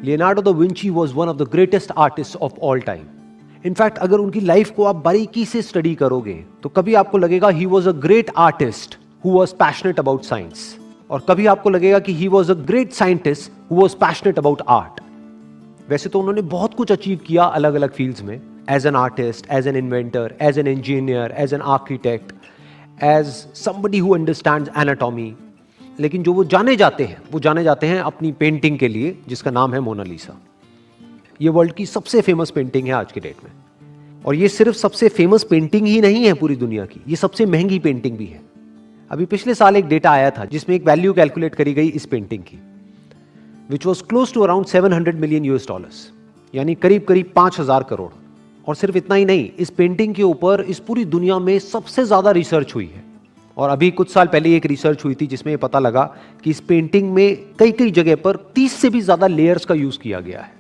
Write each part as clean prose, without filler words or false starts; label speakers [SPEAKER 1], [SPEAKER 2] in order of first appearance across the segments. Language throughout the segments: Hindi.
[SPEAKER 1] Leonardo da Vinci was one of the greatest artist of all time. In fact अगर उनकी लाइफ को आप बारीकी से स्टडी करोगे तो कभी आपको लगेगा he was a great artist who was passionate about science, और कभी आपको लगेगा कि he was a great scientist who was passionate about art. वैसे तो उन्होंने बहुत कुछ अचीव किया अलग अलग फील्ड्स में, as an artist, as an inventor, as an engineer, as an architect, as somebody who understands anatomy. लेकिन जो वो जाने जाते हैं अपनी पेंटिंग के लिए जिसका नाम है मोनालिसा। ये वर्ल्ड की सबसे फेमस पेंटिंग है आज के डेट में, और ये सिर्फ सबसे फेमस पेंटिंग ही नहीं है पूरी दुनिया की, ये सबसे महंगी पेंटिंग भी है। अभी पिछले साल एक डेटा आया था जिसमें एक वैल्यू कैलकुलेट करी गई इस पेंटिंग की, which was close to around $700 million, यानी करीब करीब 5,000 करोड़। और सिर्फ इतना ही नहीं, इस पेंटिंग के ऊपर इस पूरी दुनिया में सबसे ज्यादा रिसर्च हुई है। और अभी कुछ साल पहले एक रिसर्च हुई थी जिसमें ये पता लगा कि इस पेंटिंग में कई कई जगह पर 30 से भी ज्यादा लेयर्स का यूज किया गया है।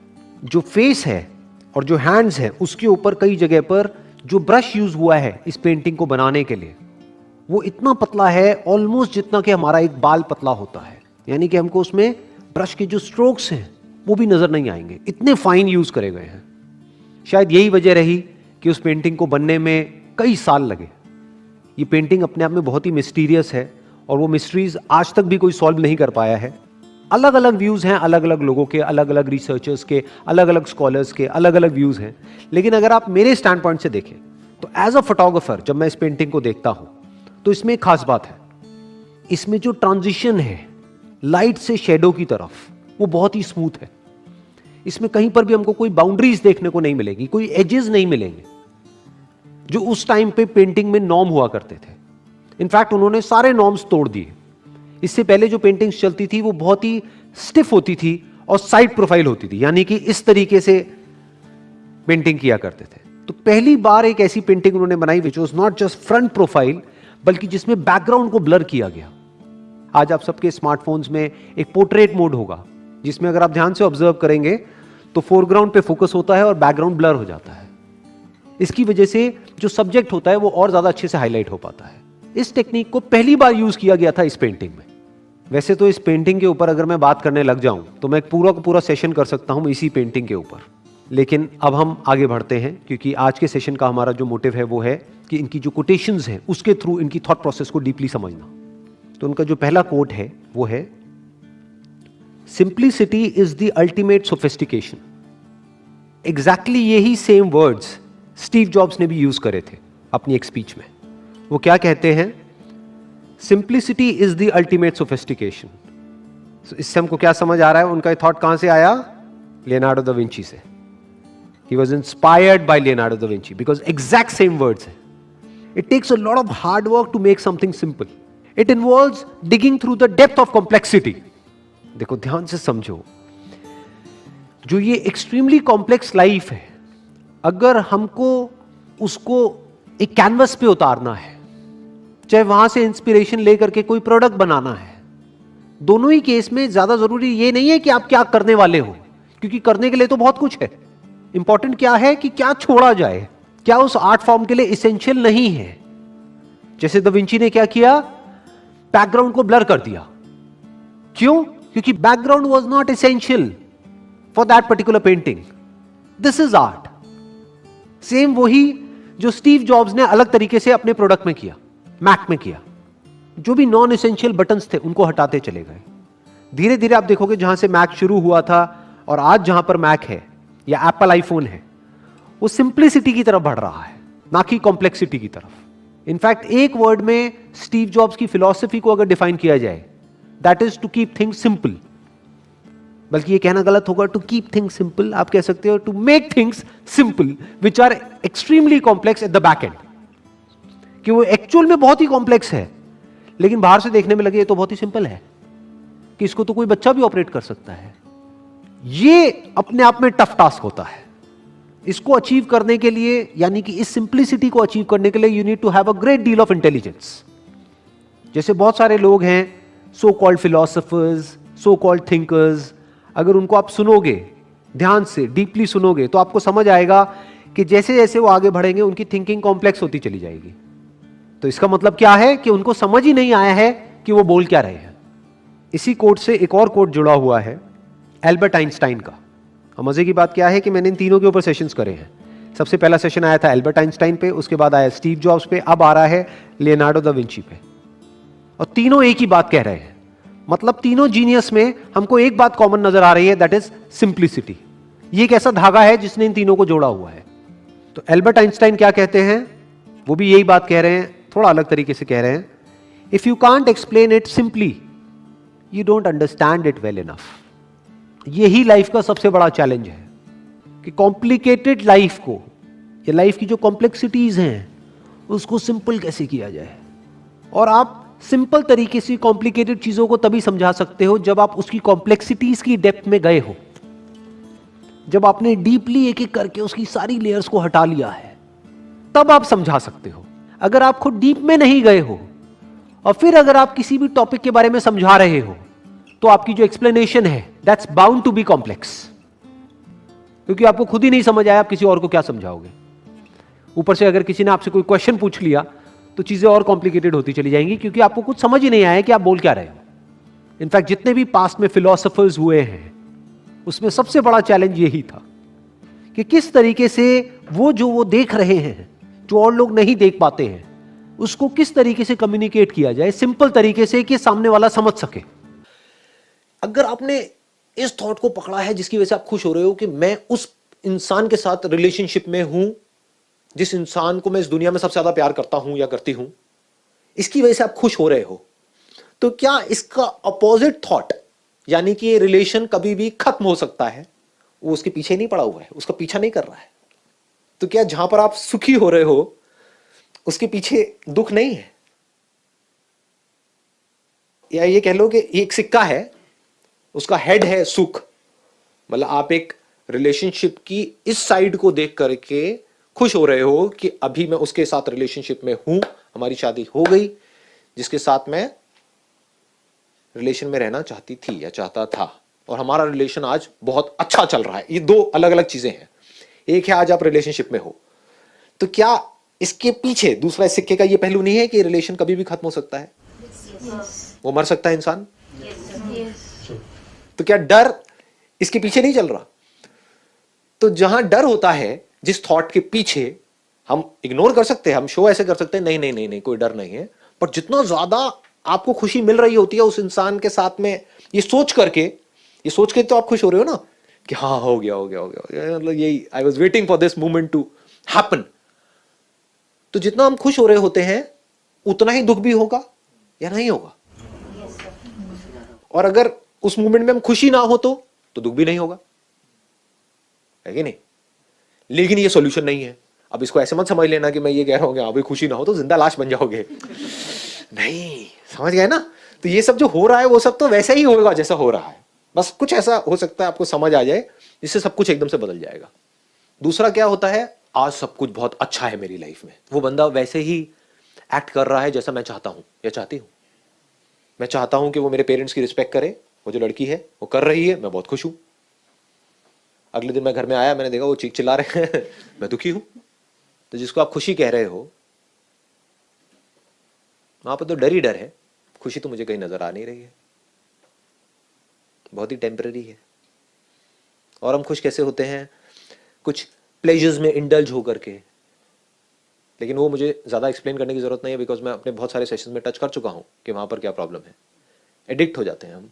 [SPEAKER 1] जो फेस है और जो हैंड्स है उसके ऊपर कई जगह पर जो ब्रश यूज हुआ है इस पेंटिंग को बनाने के लिए, वो इतना पतला है ऑलमोस्ट जितना कि हमारा एक बाल पतला होता है। यानी कि हमको उसमें ब्रश के जो स्ट्रोक्स हैं वो भी नजर नहीं आएंगे, इतने फाइन यूज करे गए हैं। शायद यही वजह रही कि उस पेंटिंग को बनने में कई साल लगे। ये पेंटिंग अपने आप में बहुत ही मिस्टीरियस है और वो मिस्ट्रीज आज तक भी कोई सॉल्व नहीं कर पाया है। अलग अलग व्यूज हैं, अलग अलग लोगों के, अलग अलग रिसर्चर्स के, अलग अलग स्कॉलर्स के अलग अलग व्यूज हैं। लेकिन अगर आप मेरे स्टैंड पॉइंट से देखें तो एज अ फोटोग्राफर जब मैं इस पेंटिंग को देखता हूं तो इसमें एक खास बात है, इसमें जो ट्रांजिशन है लाइट से शेडो की तरफ वो बहुत ही स्मूथ है। इसमें कहीं पर भी हमको कोई बाउंड्रीज देखने को नहीं मिलेगी, कोई एजेस नहीं मिलेंगे जो उस टाइम पे पेंटिंग में नॉर्म हुआ करते थे। इनफैक्ट उन्होंने सारे नॉर्म्स तोड़ दिए। इससे पहले जो पेंटिंग्स चलती थी वो बहुत ही स्टिफ होती थी और साइड प्रोफाइल होती थी, यानी कि इस तरीके से पेंटिंग किया करते थे। तो पहली बार एक ऐसी पेंटिंग उन्होंने बनाई which was not just front profile, बल्कि जिसमें बैकग्राउंड को ब्लर किया गया। आज आप सबके स्मार्टफोन्स में एक पोर्ट्रेट मोड होगा जिसमें अगर आप ध्यान से ऑब्जर्व करेंगे तो फोरग्राउंड पे फोकस होता है और बैकग्राउंड ब्लर हो जाता है। इसकी वजह से जो सब्जेक्ट होता है वो और ज्यादा अच्छे से हाईलाइट हो पाता है। इस टेक्निक को पहली बार यूज किया गया था इस पेंटिंग में। वैसे तो इस पेंटिंग के ऊपर अगर मैं बात करने लग जाऊं तो मैं पूरा का पूरा सेशन कर सकता हूं इसी पेंटिंग के ऊपर, लेकिन अब हम आगे बढ़ते हैं क्योंकि आज के सेशन का हमारा जो मोटिव है वो है कि इनकी जो कोटेशंस हैं उसके थ्रू इनकी थॉट प्रोसेस को डीपली समझना। तो उनका जो पहला कोट है वो है, simplicity is the ultimate sophistication. Exactly यही सेम वर्ड्स स्टीव जॉब्स ने भी यूज करे थे अपनी एक स्पीच में। वो क्या कहते हैं, simplicity is the ultimate sophistication. इससे हमको क्या समझ आ रहा है, उनका थॉट कहां से आया? लियोनार्डो दा विंची से। He was inspired by Leonardo da Vinci because exact same words हैं. It takes a lot of hard work to make something simple. It involves digging through the depth of complexity. देखो ध्यान से समझो, जो ये एक्सट्रीमली कॉम्प्लेक्स लाइफ है, अगर हमको उसको एक कैनवस पे उतारना है, चाहे वहां से इंस्पिरेशन लेकर के कोई प्रोडक्ट बनाना है, दोनों ही केस में ज्यादा जरूरी ये नहीं है कि आप क्या करने वाले हो, क्योंकि करने के लिए तो बहुत कुछ है। इंपॉर्टेंट क्या है कि क्या छोड़ा जाए, क्या उस आर्ट फॉर्म के लिए इसेंशियल नहीं है। जैसे दा विंची ने क्या किया, बैकग्राउंड को ब्लर कर दिया। क्यों? क्योंकि background was not essential for that particular painting. This is art. Same वही जो स्टीव जॉब्स ने अलग तरीके से अपने प्रोडक्ट में किया, मैक में किया। जो भी नॉन एसेंशियल बटन्स थे उनको हटाते चले गए। धीरे धीरे आप देखोगे जहां से मैक शुरू हुआ था और आज जहां पर मैक है या एप्पल आईफोन है, वो सिंप्लिसिटी की तरफ बढ़ रहा है, ना कि कॉम्प्लेक्सिटी की तरफ। इनफैक्ट एक वर्ड में स्टीव जॉब्स की फिलॉसफी को अगर डिफाइन किया जाए, that is to keep things simple. बल्कि ये कहना गलत होगा टू कीप थिंग्स सिंपल, आप कह सकते हो to make things simple which are extremely complex at the back end. कि वो एक्चुअल में बहुत ही कॉम्प्लेक्स है, लेकिन बाहर से देखने में लगे ये तो बहुत ही सिंपल है, कि इसको तो कोई बच्चा भी ऑपरेट कर सकता है। ये अपने आप में टफ टास्क होता है। इसको अचीव करने के लिए, यानी कि इस सिंप्लिसिटी को अचीव करने के लिए you need to have a great deal of intelligence. जैसे बहुत सारे लोग हैं, so called philosophers, so called thinkers, अगर उनको आप सुनोगे, ध्यान से डीपली सुनोगे, तो आपको समझ आएगा कि जैसे जैसे वो आगे बढ़ेंगे उनकी थिंकिंग कॉम्प्लेक्स होती चली जाएगी। तो इसका मतलब क्या है कि उनको समझ ही नहीं आया है कि वो बोल क्या रहे हैं। इसी कोट से एक और कोट जुड़ा हुआ है एल्बर्ट आइंस्टाइन का। और मजे की बात क्या है कि मैंने इन तीनों के ऊपर सेशंस करे हैं। सबसे पहला सेशन आया था एल्बर्ट आइंस्टाइन पे, उसके बाद आया स्टीव जॉब्स पे, अब आ रहा है लियोनार्डो दा विंची पे। और तीनों एक ही बात कह रहे हैं, मतलब तीनों जीनियस में हमको एक बात कॉमन नजर आ रही है, दैट इज सिंप्लिसिटी। ये एक ऐसा धागा है जिसने इन तीनों को जोड़ा हुआ है। तो एल्बर्ट आइंस्टाइन क्या कहते हैं, वो भी यही बात कह रहे हैं, थोड़ा अलग तरीके से कह रहे हैं। If you can't explain it simply, you don't understand it well enough. यही लाइफ का सबसे बड़ा चैलेंज है कि कॉम्प्लिकेटेड लाइफ को, या लाइफ की जो कॉम्प्लेक्सिटीज हैं, उसको सिंपल कैसे किया जाए। और आप सिंपल तरीके से कॉम्प्लिकेटेड चीजों को तभी समझा सकते हो जब आप उसकी कॉम्प्लेक्सिटीज की डेप्थ में गए हो, जब आपने डीपली एक एक करके उसकी सारी लेयर्स को हटा लिया है, तब आप समझा सकते हो। अगर आप खुद डीप में नहीं गए हो और फिर अगर आप किसी भी टॉपिक के बारे में समझा रहे हो, तो आपकी जो एक्सप्लेनेशन है that's bound to be complex, क्योंकि आपको खुद ही नहीं समझ आया, आप किसी और को क्या समझाओगे। ऊपर से अगर किसी ने आपसे कोई क्वेश्चन पूछ लिया तो चीजें और कॉम्प्लिकेटेड होती चली जाएंगी, क्योंकि आपको कुछ समझ ही नहीं आया कि आप बोल क्या रहे हो। इनफैक्ट जितने भी पास्ट में फिलोसोफर्स हुए हैं, उसमें सबसे बड़ा चैलेंज यही था कि किस तरीके से वो देख रहे हैं, जो और लोग नहीं देख पाते हैं, उसको किस तरीके से कम्युनिकेट किया जाए सिंपल तरीके से कि सामने वाला समझ सके। अगर आपने इस थॉट को पकड़ा है जिसकी वजह से आप खुश हो रहे हो कि मैं उस इंसान के साथ रिलेशनशिप में हूं जिस इंसान को मैं इस दुनिया में सबसे ज्यादा प्यार करता हूं या करती हूं, इसकी वजह से आप खुश हो रहे हो, तो क्या इसका अपोजिट थॉट, यानी कि ये रिलेशन कभी भी खत्म हो सकता है, वो उसके पीछे नहीं पड़ा हुआ है, उसका पीछा नहीं कर रहा है, तो क्या जहां पर आप सुखी हो रहे हो उसके पीछे दुख नहीं है? या ये कह लो कि एक सिक्का है, उसका हेड है सुख, मतलब आप एक रिलेशनशिप की इस साइड को देख करके खुश हो रहे हो कि अभी मैं उसके साथ रिलेशनशिप में हूं, हमारी शादी हो गई, जिसके साथ मैं रिलेशन में रहना चाहती थी या चाहता था, और हमारा रिलेशन आज बहुत अच्छा चल रहा है। ये दो अलग अलग चीजें हैं। एक है आज आप रिलेशनशिप में हो, तो क्या इसके पीछे दूसरा सिक्के का ये पहलू नहीं है कि रिलेशन कभी भी खत्म हो सकता है? वो मर सकता है इंसान। तो क्या डर इसके पीछे नहीं चल रहा? तो जहां डर होता है, जिस थॉट के पीछे, हम इग्नोर कर सकते हैं, हम शो ऐसे कर सकते हैं, नहीं नहीं नहीं नहीं कोई डर नहीं है, पर जितना ज्यादा आपको खुशी मिल रही होती है उस इंसान के साथ में, ये सोच के तो आप खुश हो रहे हो ना कि हाँ हो गया हो गया हो गया, मतलब यही I was waiting for this moment to happen. तो जितना हम खुश हो रहे होते हैं उतना ही दुख भी होगा या नहीं होगा? और अगर उस मोमेंट में हम खुशी ना हो तो दुख भी नहीं होगा, है कि नहीं? लेकिन ये सॉल्यूशन नहीं है। अब इसको ऐसे मत समझ लेना कि मैं ये कह रहा हूं कि हाँ भाई खुशी ना हो तो जिंदा लाश बन जाओगे, नहीं, समझ गए ना? तो ये सब जो हो रहा है वो सब तो वैसे ही होगा जैसा हो रहा है, बस कुछ ऐसा हो सकता है आपको समझ आ जाए जिससे सब कुछ एकदम से बदल जाएगा। दूसरा क्या होता है, आज सब कुछ बहुत अच्छा है मेरी लाइफ में, वो बंदा वैसे ही एक्ट कर रहा है जैसा मैं चाहता हूं या चाहती हूं। मैं चाहता हूं कि वो मेरे पेरेंट्स की रिस्पेक्ट करे, वो जो लड़की है वो कर रही है, मैं बहुत खुश हूं। अगले दिन मैं घर में आया, मैंने देखा वो चीख चिल्ला रहे हैं मैं दुखी हूं। तो जिसको आप खुशी कह रहे हो वहां पर तो डर ही डर है, खुशी तो मुझे कहीं नजर आ नहीं रही है, बहुत ही टेम्पररी है। और हम खुश कैसे होते हैं? कुछ प्लेजर्स में इंडल्ज होकर के, लेकिन वो मुझे ज्यादा एक्सप्लेन करने की जरूरत नहीं है, बिकॉज मैं अपने बहुत सारे सेशंस में टच कर चुका हूं कि वहां पर क्या प्रॉब्लम है। एडिक्ट हो जाते हैं हम।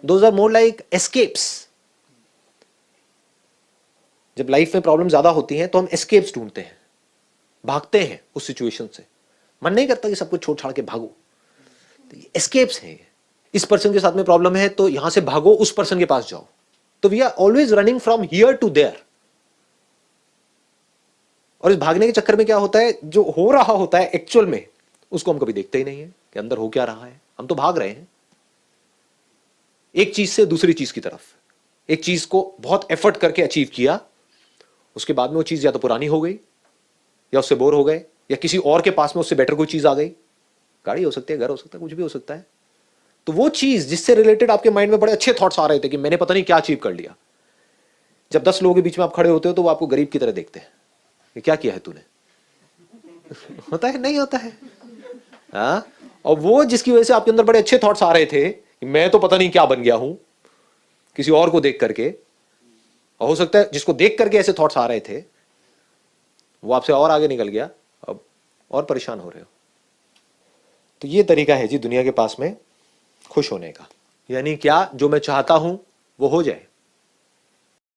[SPEAKER 1] Those are more like escapes. जब लाइफ में प्रॉब्लम ज्यादा होती हैं तो हम एस्केप्स ढूंढते हैं, भागते हैं उस सिचुएशन से। मन नहीं करता कि सब कुछ छोड़ छाड़ के भागो, तो ये एस्केप्स हैं। इस पर्सन के साथ में प्रॉब्लम है तो यहां से भागो, उस पर्सन के पास जाओ। तो we are always running from here to there. और इस भागने के चक्कर में क्या होता है, जो हो रहा होता है एक्चुअल में उसको हम कभी देखते ही नहीं है कि अंदर हो क्या रहा है। हम तो भाग रहे हैं एक चीज से दूसरी चीज की तरफ। एक चीज को बहुत एफर्ट करके अचीव किया, उसके बाद में वो चीज या तो पुरानी हो गई या उससे बोर हो गए, या किसी और के पास में उससे बेटर कोई चीज आ गई। गाड़ी हो सकती है, घर हो सकता है, कुछ भी हो सकता है। तो वो चीज जिससे रिलेटेड आपके माइंड में बड़े अच्छे थॉट्स आ रहे थे कि मैंने पता नहीं क्या अचीव कर लिया, जब 10 लोगों के बीच में आप खड़े होते हो तो वो आपको गरीब की तरह देखते हैं कि क्या किया है तूने होता है, नहीं होता है? हाँ? और वो जिसकी वजह से आपके अंदर बड़े अच्छे थॉट्स आ रहे थे कि मैं तो पता नहीं क्या बन गया हूं, किसी और को देख करके, और हो सकता है जिसको देख करके ऐसे थॉट्स आ रहे थे वो आपसे और आगे निकल गया, अब और परेशान हो रहे हो। तो ये तरीका है जी दुनिया के पास में खुश होने का, यानी क्या, जो मैं चाहता हूं वो हो जाए।